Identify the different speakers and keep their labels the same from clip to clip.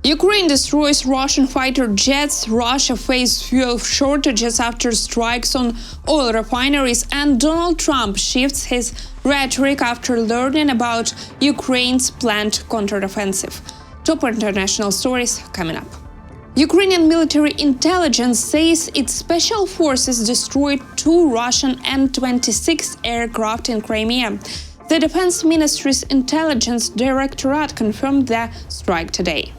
Speaker 1: Ukraine destroys Russian fighter jets, Russia faces fuel shortages after strikes on oil refineries, and Donald Trump shifts his rhetoric after learning about Ukraine's planned counteroffensive. Top international stories coming up. Ukrainian military intelligence says its special forces destroyed 2 Russian An-26 aircraft in Crimea. The Defense Ministry's intelligence directorate confirmed the strike today.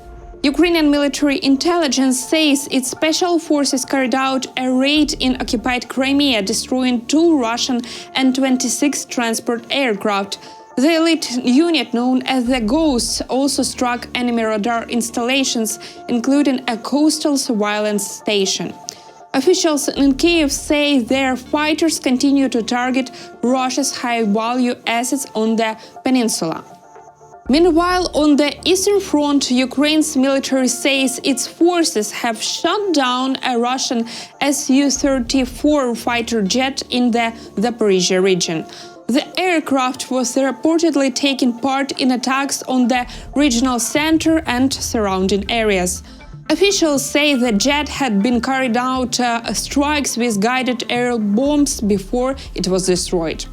Speaker 1: Ukrainian military intelligence says its special forces carried out a raid in occupied Crimea, destroying 2 Russian An-26 transport aircraft. The elite unit known as the Ghosts also struck enemy radar installations, including a coastal surveillance station. Officials in Kiev say their fighters continue to target Russia's high-value assets on the peninsula. Meanwhile, on the Eastern Front, Ukraine's military says its forces have shot down a Russian Su-34 fighter jet in the Zaporizhia region. The aircraft was reportedly taking part in attacks on the regional center and surrounding areas. Officials say the jet had been carried out strikes with guided air bombs before it was destroyed.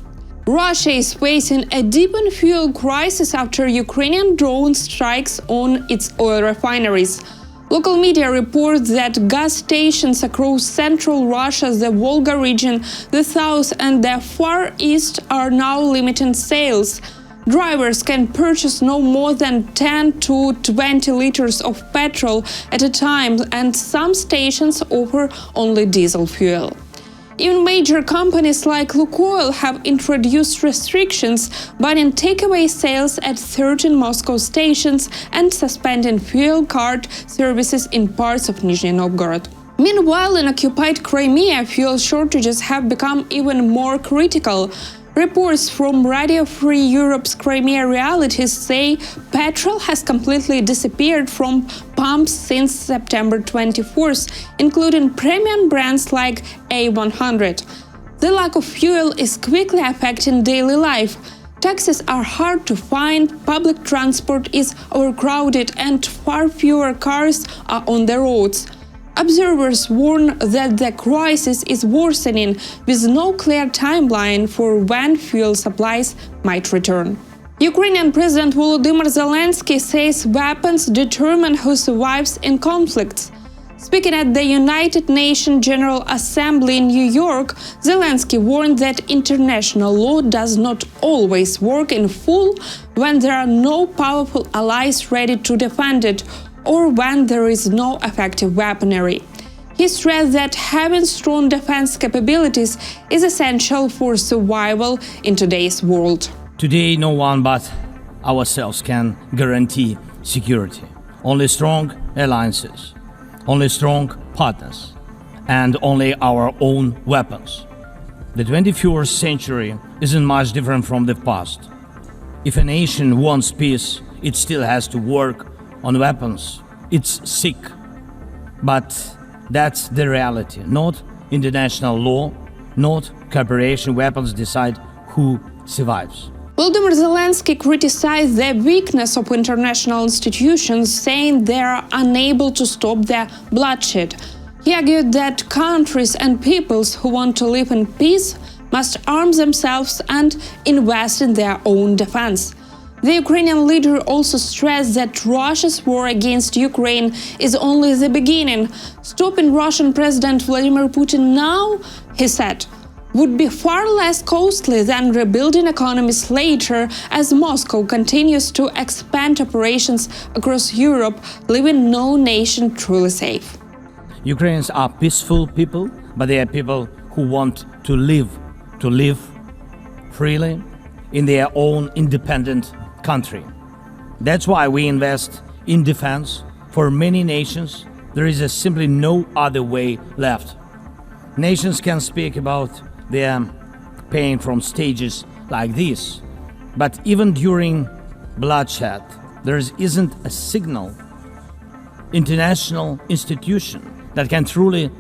Speaker 1: Russia is facing a deepened fuel crisis after Ukrainian drone strikes on its oil refineries. Local media report that gas stations across central Russia, the Volga region, the south and the far east are now limiting sales. Drivers can purchase no more than 10 to 20 liters of petrol at a time, and some stations offer only diesel fuel. Even major companies like Lukoil have introduced restrictions, banning takeaway sales at certain Moscow stations and suspending fuel card services in parts of Nizhny Novgorod. Meanwhile, in occupied Crimea, fuel shortages have become even more critical. Reports from Radio Free Europe's Crimea Realities say petrol has completely disappeared from pumps since September 24th, including premium brands like A100. The lack of fuel is quickly affecting daily life. Taxis are hard to find, public transport is overcrowded, and far fewer cars are on the roads. Observers warn that the crisis is worsening, with no clear timeline for when fuel supplies might return. Ukrainian President Volodymyr Zelensky says weapons determine who survives in conflicts. Speaking at the United Nations General Assembly in New York, Zelensky warned that international law does not always work in full when there are no powerful allies ready to defend it, or when there is no effective weaponry. He stressed that having strong defense capabilities is essential for survival in today's world.
Speaker 2: Today, no one but ourselves can guarantee security. Only strong alliances, only strong partners, and only our own weapons. The 21st century isn't much different from the past. If a nation wants peace, it still has to work on weapons. It's sick, but that's the reality. Not international law, not cooperation. Weapons decide who survives.
Speaker 1: Volodymyr Zelensky criticized the weakness of international institutions, saying they are unable to stop the bloodshed. He argued that countries and peoples who want to live in peace must arm themselves and invest in their own defense. The Ukrainian leader also stressed that Russia's war against Ukraine is only the beginning. Stopping Russian President Vladimir Putin now, he said, would be far less costly than rebuilding economies later, as Moscow continues to expand operations across Europe, leaving no nation truly safe.
Speaker 2: Ukrainians are peaceful people, but they are people who want to live freely in their own independent country. That's why we invest in defense. For many nations, there is simply no other way left. Nations can speak about their pain from stages like this, but even during bloodshed, there isn't a single international institution that can truly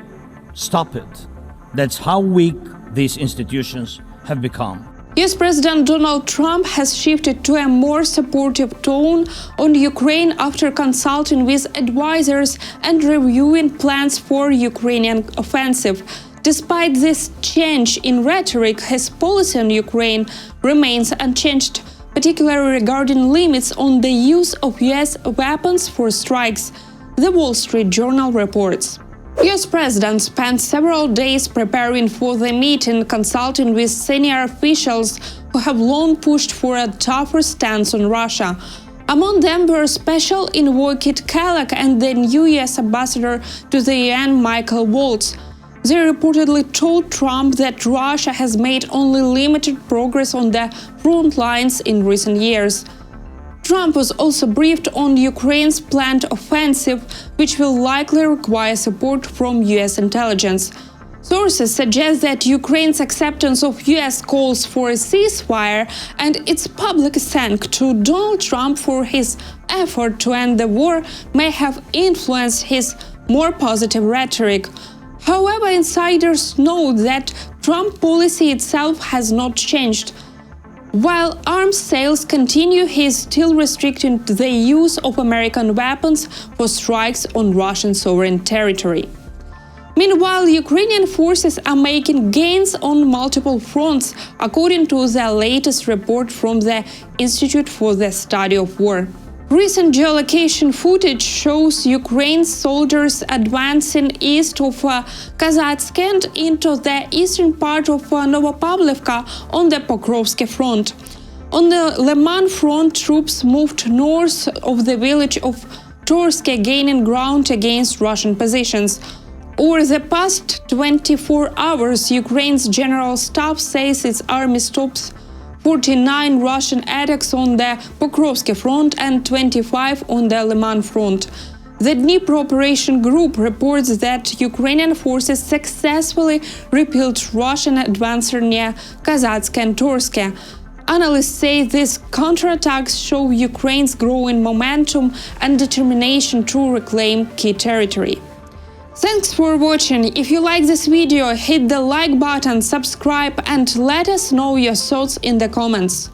Speaker 2: stop it. That's how weak these institutions have become.
Speaker 1: US President Donald Trump has shifted to a more supportive tone on Ukraine after consulting with advisors and reviewing plans for Ukrainian offensive. Despite this change in rhetoric, his policy on Ukraine remains unchanged, particularly regarding limits on the use of US weapons for strikes, the Wall Street Journal reports. US President spent several days preparing for the meeting, consulting with senior officials who have long pushed for a tougher stance on Russia. Among them were Special Envoy Kit Kellogg and the new US Ambassador to the UN, Michael Waltz. They reportedly told Trump that Russia has made only limited progress on the front lines in recent years. Trump was also briefed on Ukraine's planned offensive, which will likely require support from US intelligence. Sources suggest that Ukraine's acceptance of US calls for a ceasefire and its public thanks to Donald Trump for his effort to end the war may have influenced his more positive rhetoric. However, insiders note that Trump policy itself has not changed. While arms sales continue, he is still restricting the use of American weapons for strikes on Russian sovereign territory. Meanwhile, Ukrainian forces are making gains on multiple fronts, according to the latest report from the Institute for the Study of War. Recent geolocation footage shows Ukraine's soldiers advancing east of Kazatsk and into the eastern part of Novopavlivka on the Pokrovsky front. On the Liman front, troops moved north of the village of Torske, gaining ground against Russian positions. Over the past 24 hours, Ukraine's general staff says its army stops 49 Russian attacks on the Pokrovsky front and 25 on the Liman front. The Dnipro Operation Group reports that Ukrainian forces successfully repelled Russian advances near Kazatsk and Torske. Analysts say these counterattacks show Ukraine's growing momentum and determination to reclaim key territory. Thanks for watching. If you like this video, hit the like button, subscribe and let us know your thoughts in the comments.